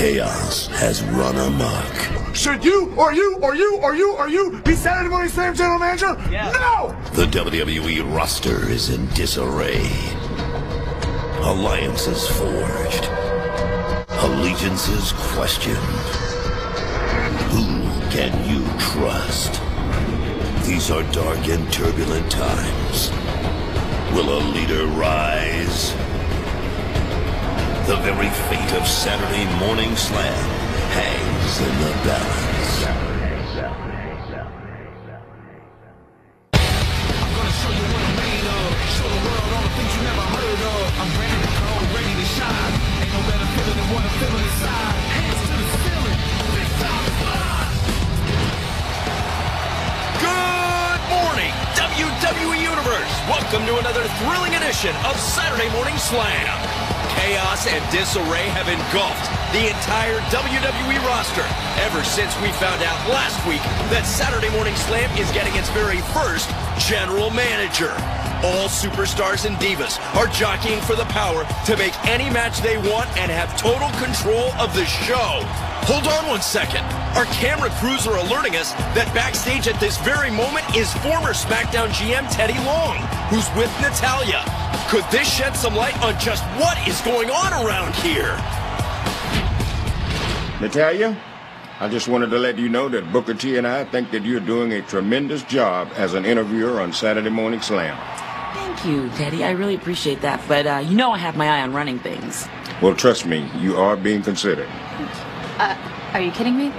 Chaos has run amok. Should you be Saturday Morning Slam General Manager? Yeah. No! The WWE roster is in disarray. Alliances forged. Allegiances questioned. Who can you trust? These are dark and turbulent times. Will a leader rise? The very fate of Saturday Morning Slam hangs in the balance. I'm gonna show you what I'm made of. Show the world all the things you never heard of. I'm ready to go, ready to shine. Ain't no better feeling than what I'm feeling inside. Hands to the ceiling, big time fly. Good morning, WWE Universe. Welcome to another thrilling edition of Saturday Morning Slam. Chaos and disarray have engulfed the entire WWE roster ever since we found out last week that Saturday Morning Slam is getting its very first general manager. All superstars and divas are jockeying for the power to make any match they want and have total control of the show. Hold on one second. Our camera crews are alerting us that backstage at this very moment is former SmackDown GM Teddy Long, who's with Natalya. Could this shed some light on just what is going on around here? Natalya, I just wanted to let you know that Booker T and I think that you're doing a tremendous job as an interviewer on Saturday Morning Slam. Thank you, Teddy. I really appreciate that. But you know I have my eye on running things. Well, trust me, you are being considered. Are you kidding me?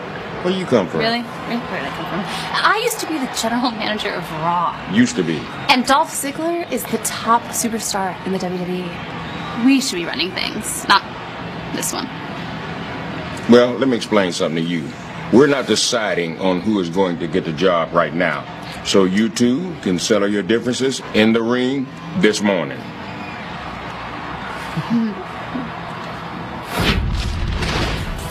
Where you come from? Really? Where did I come from? I used to be the general manager of Raw. Used to be. And Dolph Ziggler is the top superstar in the WWE. We should be running things, not this one. Well, let me explain something to you. We're not deciding on who is going to get the job right now. So you two can settle your differences in the ring this morning.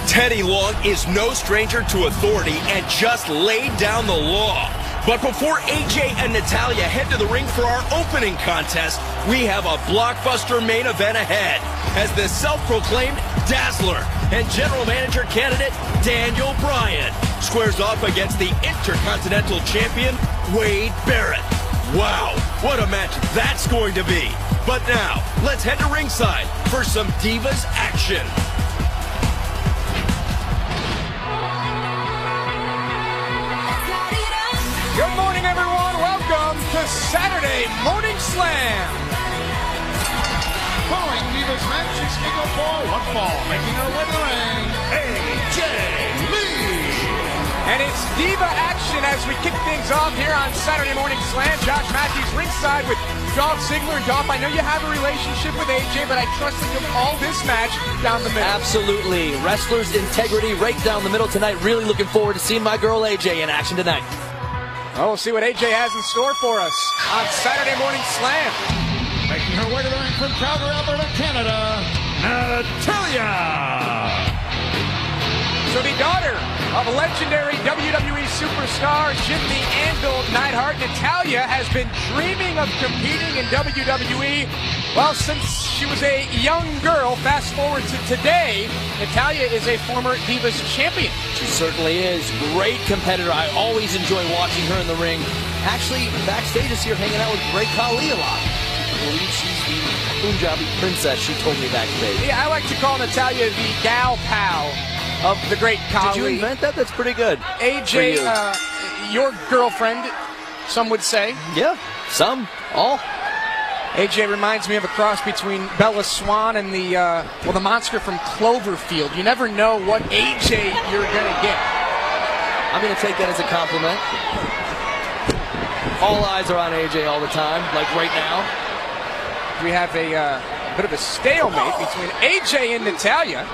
Teddy Long is no stranger to authority and just laid down the law. But before AJ and Natalya head to the ring for our opening contest, we have a blockbuster main event ahead as the self-proclaimed Dazzler and general manager candidate Daniel Bryan squares off against the Intercontinental Champion Wade Barrett. Wow, what a match that's going to be. But now, let's head to ringside for some Divas action. Good morning, everyone. Welcome to Saturday Morning Slam. Following Divas match is scheduled for one fall, making her way to the ring, AJ Lee. And it's Diva action as we kick things off here on Saturday Morning Slam. Josh Matthews ringside with Dolph Ziggler. And Dolph, I know you have a relationship with AJ, but I trust that you'll call this match down the middle. Absolutely. Wrestler's integrity right down the middle tonight. Really looking forward to seeing my girl AJ in action tonight. Oh, we'll see what AJ has in store for us on Saturday Morning Slam. Making her way to the ring from Calgary, Alberta, Canada, Natalya. So the daughter of legendary WWE superstar Jim the Anvil Neidhart, Natalya has been dreaming of competing in WWE, well, since she was a young girl. Fast forward to today, Natalya is a former Divas champion. She certainly is. Great competitor. I always enjoy watching her in the ring. Actually, backstage is here hanging out with Great Khali a lot. I believe she's the Punjabi princess, she told me backstage. Yeah, I like to call Natalya the gal pal of the Great Khali. Did you invent that? That's pretty good. AJ, your girlfriend, some would say. Yeah, some, all. AJ reminds me of a cross between Bella Swan and the monster from Cloverfield. You never know what AJ you're going to get. I'm going to take that as a compliment. All eyes are on AJ all the time, like right now. We have a bit of a stalemate between AJ and Natalya.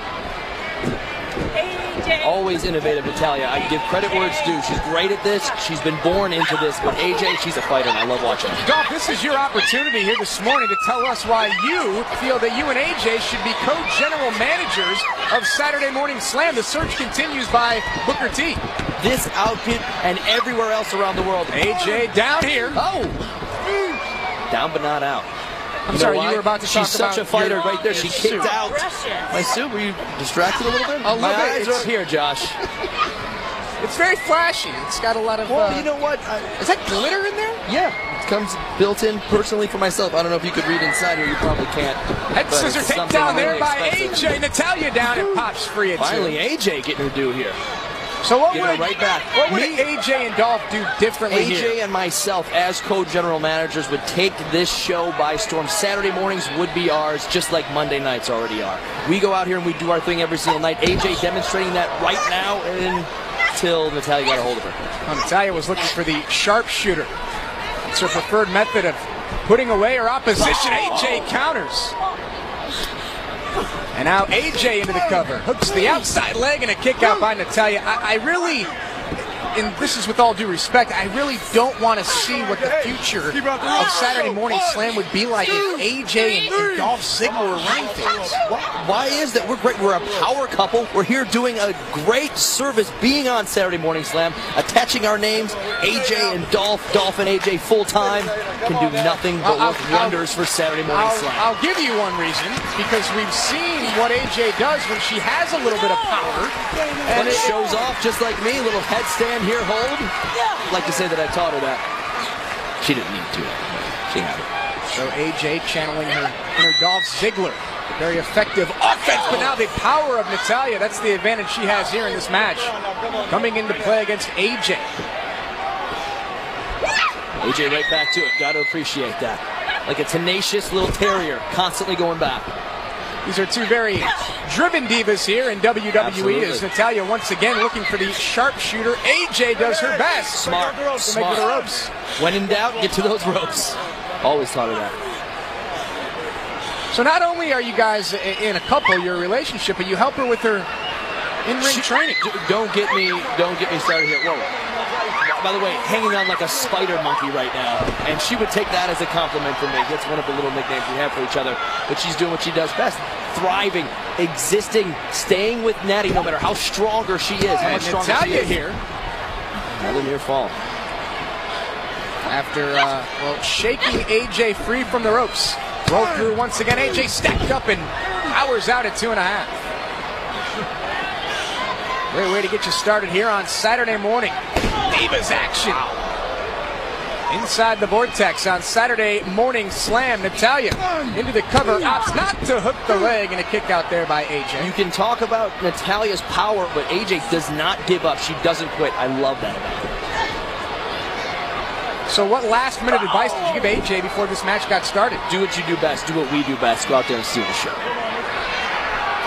Always innovative, Natalya. I give credit where it's due. She's great at this. She's been born into this. But AJ, she's a fighter, and I love watching her. Dolph, this is your opportunity here this morning to tell us why you feel that you and AJ should be co-general managers of Saturday Morning Slam. The search continues by Booker T. This outfit and everywhere else around the world. AJ down here. Oh! Down but not out. I'm sorry, you were about to talk about... She's such a fighter your- right there. She kicked out my suit. Were you distracted a little bit? A little my bit. eyes are up here, Josh. It's very flashy. It's got a lot of... Well, you know what? Is that glitter in there? Yeah. It comes built in personally for myself. I don't know if you could read inside here. You probably can't. Head But scissor it's something takedown there really by expensive. AJ. Natalia down and pops free at Finally, two. AJ getting her due here. So what Give would, her right back. what would Me- AJ and Dolph do differently AJ here? and myself, as co-general managers, would take this show by storm. Saturday mornings would be ours, just like Monday nights already are. We go out here and we do our thing every single night. AJ demonstrating that right now until Natalia got a hold of her. Well, Natalia was looking for the sharpshooter. It's her preferred method of putting away her opposition. AJ counters. And now AJ into the cover. Hooks the outside leg and a kick out by Natalia. I really, and this is with all due respect, I really don't want to see what the future of Saturday Morning Slam would be like if AJ and Dolph Ziggler were running things. Why is that? We're great. We're a power couple. We're here doing a great service being on Saturday Morning Slam, attaching our names, AJ and Dolph and AJ full time, can do nothing but work wonders for Saturday Morning Slam. I'll give you one reason, because we've seen what AJ does when she has a little bit of power. And it shows off just like me, little headstand here, hold. I'd like to say that I taught her that. She didn't need to. She had it. So AJ channeling her inner Dolph Ziggler. Very effective offense, but now the power of Natalia, that's the advantage she has here in this match. Coming into play against AJ. AJ right back to it. Got to appreciate that. Like a tenacious little terrier, constantly going back. These are two very driven divas here in WWE. Absolutely. As Natalia once again looking for the sharpshooter. AJ does her best. Smart. To make it Smart. to the ropes. When in doubt, get to those ropes. Always taught her that. So not only are you guys in a couple, your relationship, but you help her with her in-ring training. Don't get me started here. Whoa. By the way, hanging on like a spider monkey right now. And she would take that as a compliment from me. That's one of the little nicknames we have for each other. But she's doing what she does best. Thriving, existing, staying with Natty no matter how stronger she is. How much stronger she Natalia is. here. Another near fall. After, shaking AJ free from the ropes. Roll through once again. AJ stacked up and powers out at 2.5. Great way to get you started here on Saturday morning. Divas action. Inside the vortex on Saturday Morning Slam. Natalia into the cover. Opts not to hook the leg, and a kick out there by AJ. You can talk about Natalia's power, but AJ does not give up. She doesn't quit. I love that about her. So what last minute advice did you give AJ before this match got started? Do what you do best. Do what we do best. Go out there and steal the show.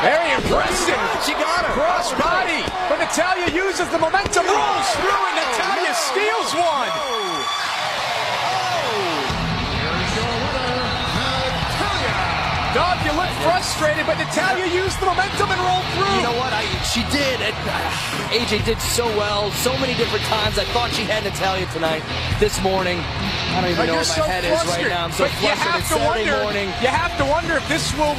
Very impressive. She got her. Cross body. But Natalia uses the momentum, rolls through, and Natalia steals one. Dog, you look frustrated, but Natalia used the momentum and rolled through. You know what? She did. AJ did so well, so many different times. I thought she had Natalia tonight, this morning. I don't even know where my head is right now. I'm so flustered. It's Saturday morning. You have to wonder if this will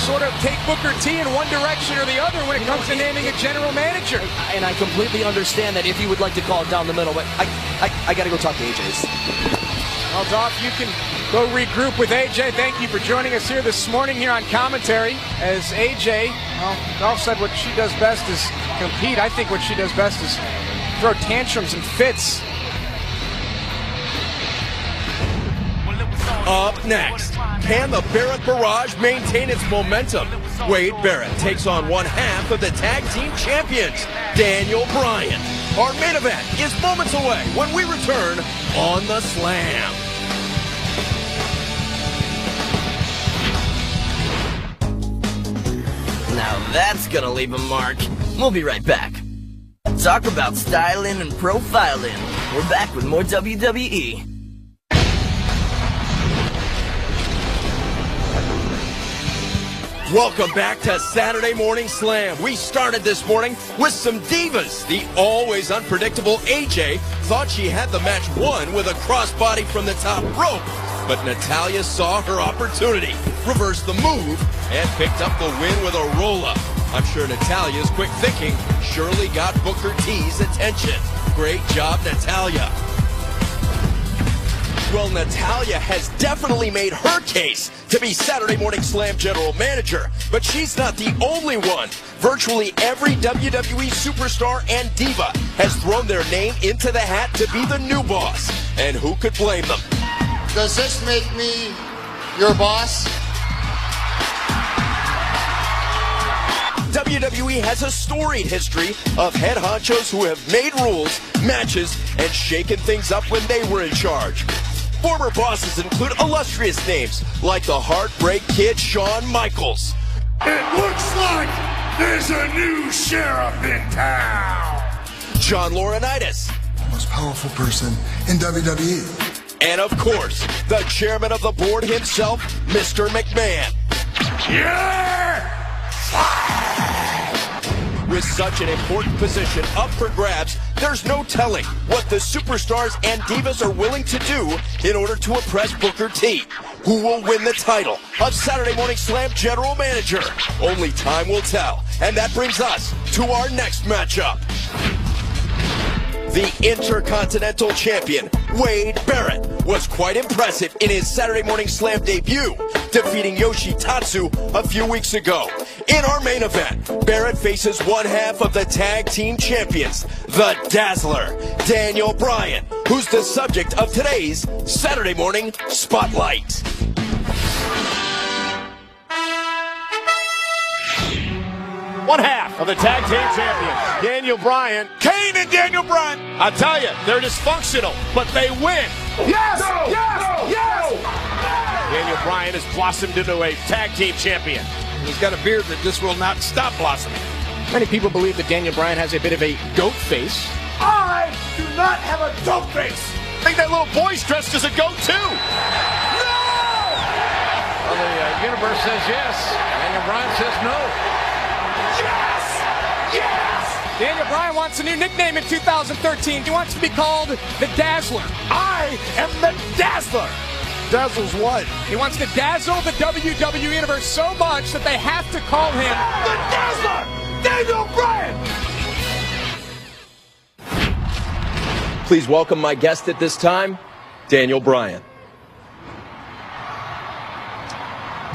sort of take Booker T in one direction or the other when it comes to naming a general manager. And I completely understand that if you would like to call it down the middle, but I got to go talk to AJ's. Well, Dolph, you can go regroup with AJ. Thank you for joining us here this morning here on commentary. As AJ, well, Dolph said what she does best is compete. I think what she does best is throw tantrums and fits. Up next, can the Barrett Barrage maintain its momentum? Wade Barrett takes on one half of the tag team champions, Daniel Bryan. Our main event is moments away when we return on the Slam. Now that's gonna leave a mark. We'll be right back. Talk about styling and profiling. We're back with more WWE. Welcome back to Saturday Morning Slam. We started this morning with some divas. The always unpredictable AJ thought she had the match won with a crossbody from the top rope. But Natalia saw her opportunity, reversed the move, and picked up the win with a roll-up. I'm sure Natalia's quick thinking surely got Booker T's attention. Great job, Natalia. Well, Natalya has definitely made her case to be Saturday Morning Slam general manager, but she's not the only one. Virtually every WWE superstar and diva has thrown their name into the hat to be the new boss, and who could blame them? Does this make me your boss? WWE has a storied history of head honchos who have made rules, matches, and shaken things up when they were in charge. Former bosses include illustrious names like the Heartbreak Kid Shawn Michaels. It looks like there's a new sheriff in town. John Laurinaitis. Most powerful person in WWE. And of course, the chairman of the board himself, Mr. McMahon. Yeah! With such an important position up for grabs, there's no telling what the superstars and divas are willing to do in order to impress Booker T. Who will win the title of Saturday Morning Slam General Manager? Only time will tell. And that brings us to our next matchup. The Intercontinental Champion, Wade Barrett, was quite impressive in his Saturday Morning Slam debut, defeating Yoshitatsu a few weeks ago. In our main event, Barrett faces one half of the tag team champions, the Dazzler, Daniel Bryan, who's the subject of today's Saturday Morning Spotlight. One half of the tag team champions, Daniel Bryan, Kane and Daniel Bryan. I'll tell you, they're dysfunctional, but they win. Yes! No! Yes! No! Yes! No! Daniel Bryan has blossomed into a tag team champion. He's got a beard that just will not stop blossoming. Many people believe that Daniel Bryan has a bit of a goat face. I do not have a dope face. I think that little boy's dressed as a goat too. No! Well, the universe says yes. Daniel Bryan says no. Yes! Yes! Daniel Bryan wants a new nickname in 2013. He wants to be called the Dazzler. I am the Dazzler. Dazzles what? He wants to dazzle the WWE Universe so much that they have to call him the Dazzler! Daniel Bryan! Please welcome my guest at this time, Daniel Bryan.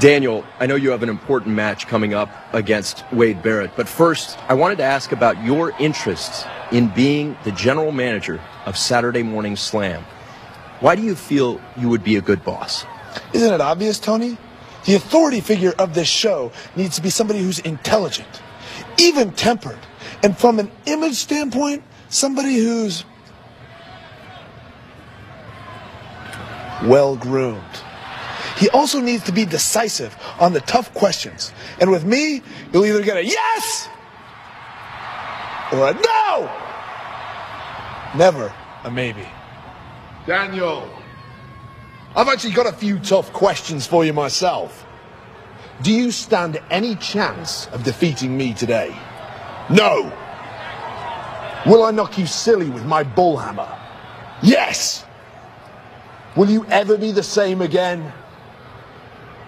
Daniel, I know you have an important match coming up against Wade Barrett, but first, I wanted to ask about your interest in being the general manager of Saturday Morning Slam. Why do you feel you would be a good boss? Isn't it obvious, Tony? The authority figure of this show needs to be somebody who's intelligent, even-tempered, and from an image standpoint, somebody who's well-groomed. He also needs to be decisive on the tough questions. And with me, you'll either get a yes or a no. Never a maybe. Daniel, I've actually got a few tough questions for you myself. Do you stand any chance of defeating me today? No. Will I knock you silly with my bullhammer? Yes. Will you ever be the same again?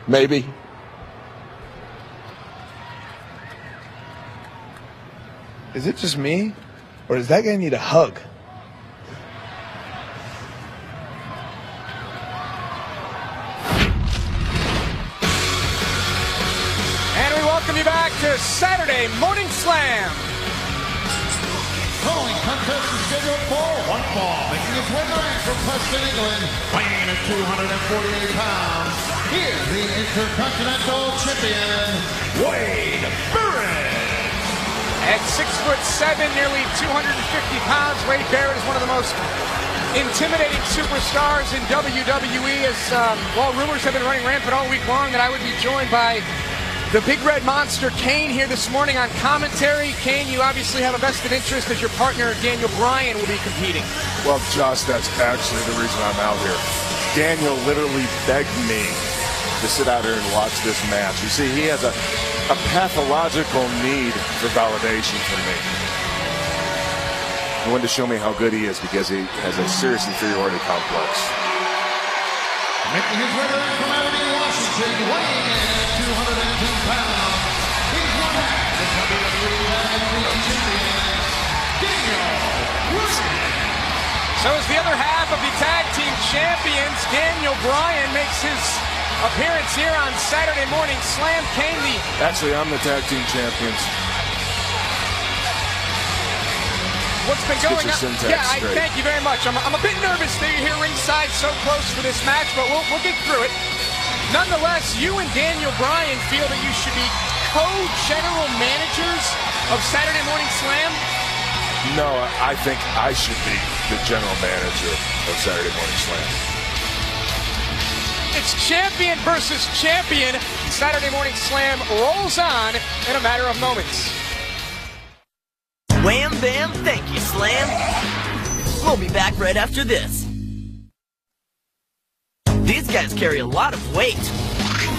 Maybe. Is it just me? Or does that guy need a hug? And we welcome you back to Saturday Morning Slam. Following contest is scheduled for one fall, making his way back from Preston, England, weighing in at 248 pounds. Here's the Intercontinental Champion, Wade Barrett. At 6'7", nearly 250 pounds, Wade Barrett is one of the most intimidating superstars in WWE. As well, rumors have been running rampant all week long that I would be joined by the Big Red Monster, Kane, here this morning on commentary. Kane, you obviously have a vested interest as your partner, Daniel Bryan, will be competing. Well, Josh, that's actually the reason I'm out here. Daniel literally begged me to sit out here and watch this match. You see, he has a pathological need for validation from me. He wanted to show me how good he is because he has a serious inferiority complex. Making his way back from Abilene, Washington, weighing in at 202 pounds. He's one half the WWE Tag Team Champion, Daniel Bryan. So is the other half of the tag team champions. Daniel Bryan makes his appearance here on Saturday Morning Slam. Kane, Actually, I'm the tag team champions. what's been Let's going get your on? syntax Yeah, straight. thank you very much. I'm a bit nervous that you're here ringside so close for this match, but we'll get through it. Nonetheless, you and Daniel Bryan feel that you should be co-general managers of Saturday Morning Slam? No, I think I should be the general manager of Saturday Morning Slam. It's champion versus champion. Saturday Morning Slam rolls on in a matter of moments. Wham bam, thank you, Slam. We'll be back right after this. These guys carry a lot of weight.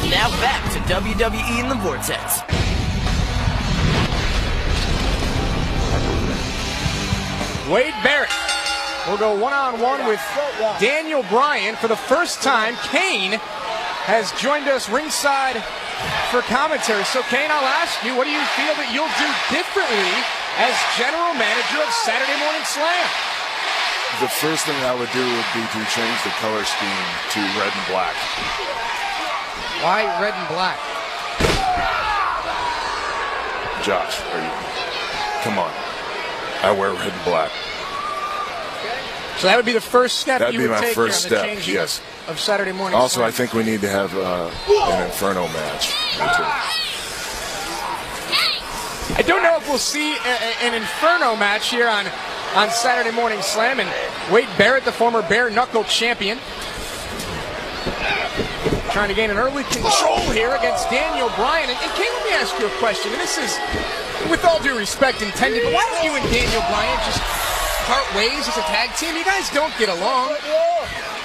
Now back to WWE in the Vortex. Wade Barrett will go one-on-one with Daniel Bryan for the first time. Kane has joined us ringside for commentary. So, Kane, I'll ask you, what do you feel that you'll do differently as general manager of Saturday Morning Slam? The first thing I would do would be to change the color scheme to red and black. Why red and black? Josh, come on. I wear red and black. So that would be the first step That'd you be would my take first here on step, the changing yes. of Saturday Morning Also, Slam. I think we need to have an Inferno match. I don't know if we'll see an Inferno match here on Saturday Morning Slam. And Wade Barrett, the former bare knuckle champion, trying to gain an early control here against Daniel Bryan. And Kane, let me ask you a question. And this is, with all due respect intended, but why don't you and Daniel Bryan just part ways as a tag team? You guys don't get along.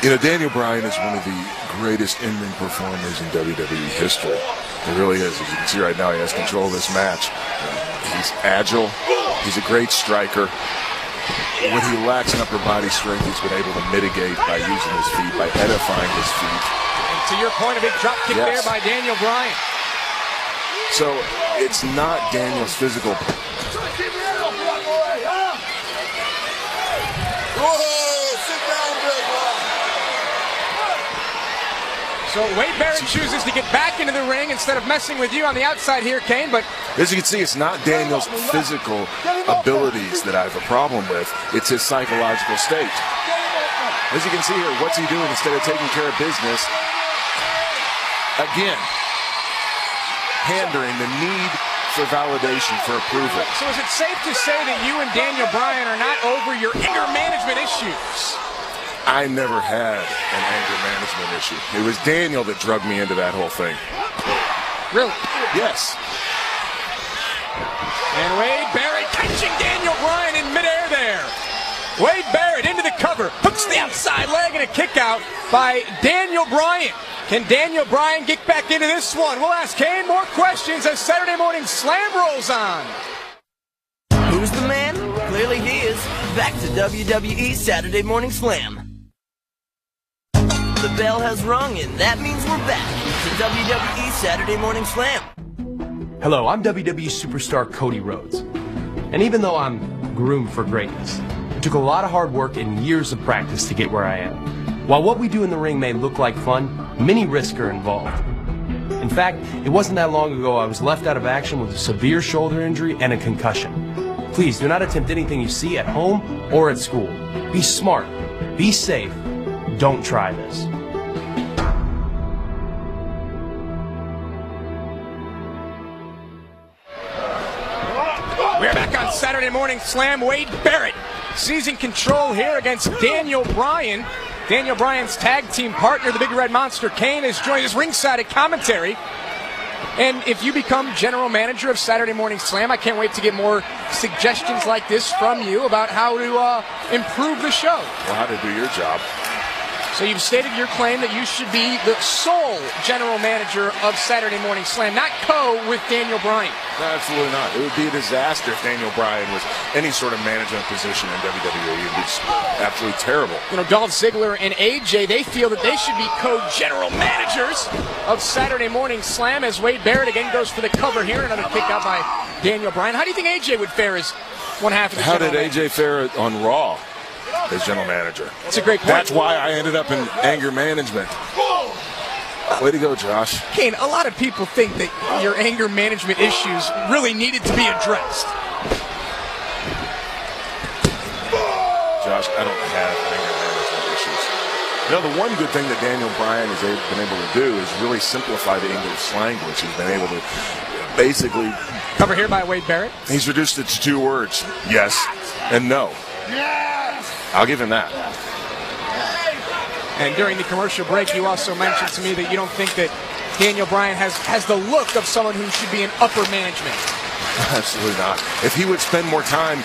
You know, Daniel Bryan is one of the greatest in-ring performers in WWE history. He really is. As you can see right now, he has control of this match. He's agile. He's a great striker. When he lacks in upper body strength, he's been able to mitigate by using his feet, by edifying his feet. And to your point, a big drop kick there by Daniel Bryan. So it's not Daniel's physical. So Wade Barrett chooses to get back into the ring instead of messing with you on the outside here, Kane. But as you can see, it's not Daniel's physical abilities that I have a problem with. It's his psychological state. As you can see here, what's he doing instead of taking care of business? Again, pandering the need for validation, for approval. So is it safe to say that you and Daniel Bryan are not over your anger management issues? I never had an anger management issue. It was Daniel that drugged me into that whole thing. Really? Yes. And Wade Barrett catching Daniel Bryan in midair there. Wade Barrett into the cover, hooks the outside leg and a kick out by Daniel Bryan. Can Daniel Bryan get back into this one? We'll ask Kane more questions as Saturday Morning Slam rolls on. Who's the man? Clearly he is. Back to WWE Saturday Morning Slam. The bell has rung, and that means we're back to WWE Saturday Morning Slam. Hello, I'm WWE superstar Cody Rhodes. And even though I'm groomed for greatness, it took a lot of hard work and years of practice to get where I am. While what we do in the ring may look like fun, many risks are involved. In fact, it wasn't that long ago I was left out of action with a severe shoulder injury and a concussion. Please do not attempt anything you see at home or at school. Be smart, be safe, don't try this. We're back on Saturday Morning Slam. Wade Barrett seizing control here against Daniel Bryan. Daniel Bryan's tag team partner, the Big Red Monster Kane, has joined us ringside at commentary. And if you become general manager of Saturday Morning Slam, I can't wait to get more suggestions like this from you about how to improve the show. Well, how to do your job. So you've stated your claim that you should be the sole general manager of Saturday Morning Slam, not with Daniel Bryan. No, absolutely not. It would be a disaster if Daniel Bryan was any sort of management position in WWE. It would be absolutely terrible. You know, Dolph Ziggler and AJ, they feel that they should be co-general managers of Saturday Morning Slam as Wade Barrett again goes for the cover here. Another kick out by Daniel Bryan. How do you think AJ would fare as one half of the How did general AJ fare on Raw? as general manager. That's a great point. That's why I ended up in anger management. Way to go, Josh. Kane, a lot of people think that your anger management issues really needed to be addressed. Josh, I don't have anger management issues. You know, the one good thing that Daniel Bryan has been able to do is really simplify the English language. He's been able to basically... Cover here by Wade Barrett. He's reduced it to 2 words, yes and no. Yes! I'll give him that. And during the commercial break, you also mentioned to me that you don't think that Daniel Bryan has the look of someone who should be in upper management. Absolutely not. If he would spend more time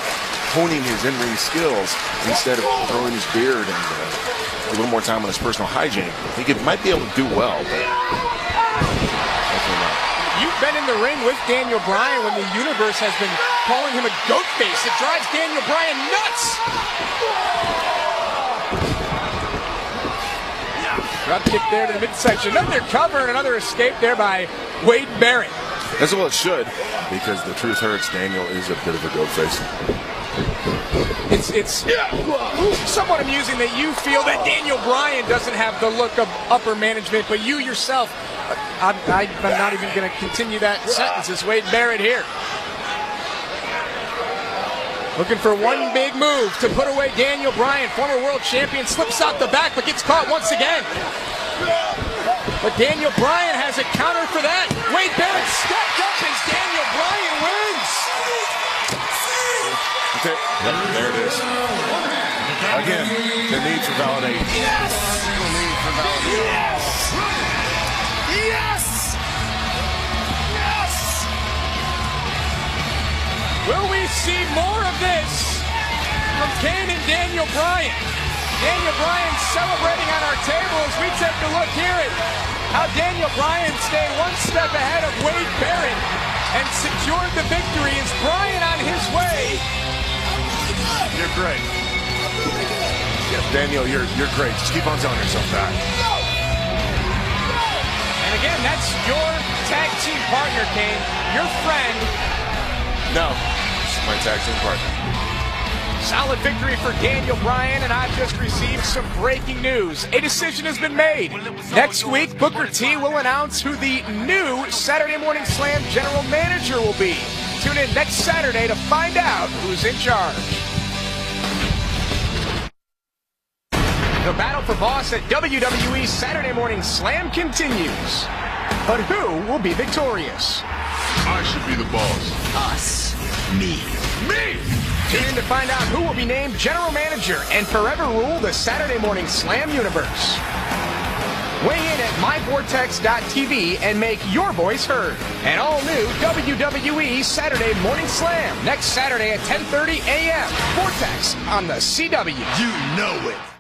honing his in-ring skills instead of throwing his beard and a little more time on his personal hygiene, he might be able to do well, but definitely not. You've been in the ring with Daniel Bryan when the universe has been calling him a goat face. It drives Daniel Bryan nuts. Drop kick there to the midsection. Another cover and another escape there by Wade Barrett. As well it should, because the truth hurts. Daniel is a bit of a goat face. It's somewhat amusing that you feel that Daniel Bryan doesn't have the look of upper management, but you yourself, I'm not even going to continue that sentence. It's Wade Barrett here. Looking for one big move to put away Daniel Bryan. Former world champion slips out the back, but gets caught once again. But Daniel Bryan has a counter for that. Wade Barrett stepped up as Daniel Bryan wins. Okay, there it is. Again, the need for validation. Yes! The need for validation. Yes! Yes! Yes! Will we see more of this from Kane and Daniel Bryan? Daniel Bryan celebrating on our table as we take a look here at how Daniel Bryan stayed one step ahead of Wade Barrett and secured the victory. Is Bryan on his way? You're great. Yes, Daniel, you're great. Just keep on telling yourself that. And again, that's your tag team partner, Kane. Your friend. No, this is my tag team partner. Solid victory for Daniel Bryan, and I've just received some breaking news. A decision has been made. Next week, Booker T will announce who the new Saturday Morning Slam general manager will be. Tune in next Saturday to find out who's in charge. The battle for boss at WWE Saturday Morning Slam continues. But who will be victorious? I should be the boss. Us. Me. Me! Tune in to find out who will be named general manager and forever rule the Saturday Morning Slam universe. Weigh in at myvortex.tv and make your voice heard. An all-new WWE Saturday Morning Slam next Saturday at 10:30 a.m. Vortex on the CW. You know it.